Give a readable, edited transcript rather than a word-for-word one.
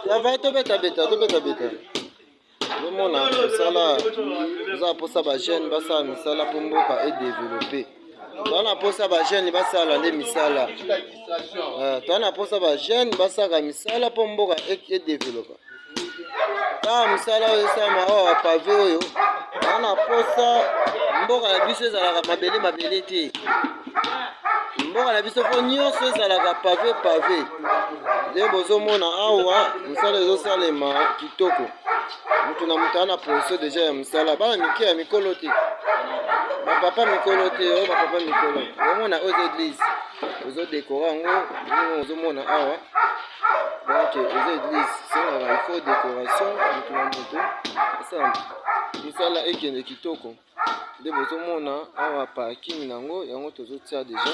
Travaillez, tobeta beta. Omona misala za posa ba jeune basala misala po mboka et développer. Twana posa ba jeune basala nde misala. Twana posa ba jeune basala misala po mboka et développer. Ta misala oyo sama o pavé oyo. Twana posa mboka na biso ezalaka mabele te. Mboka na biso po nyonso ezalaka pavé. Nde bozomona awa misala ezosalema kitoko. Mutu na mutu ana position déjà ya misala bana mike ya mikolo te. Papa mikolo te, papa mikolo. Omona aux églises. Ozo décorer ngo, ozomona awa. Donc aux églises, c'est il faut décoration mutu na mutu. Ça misala ekende kitoko. Nde bozomona awa parking nango yango tozotia déjà.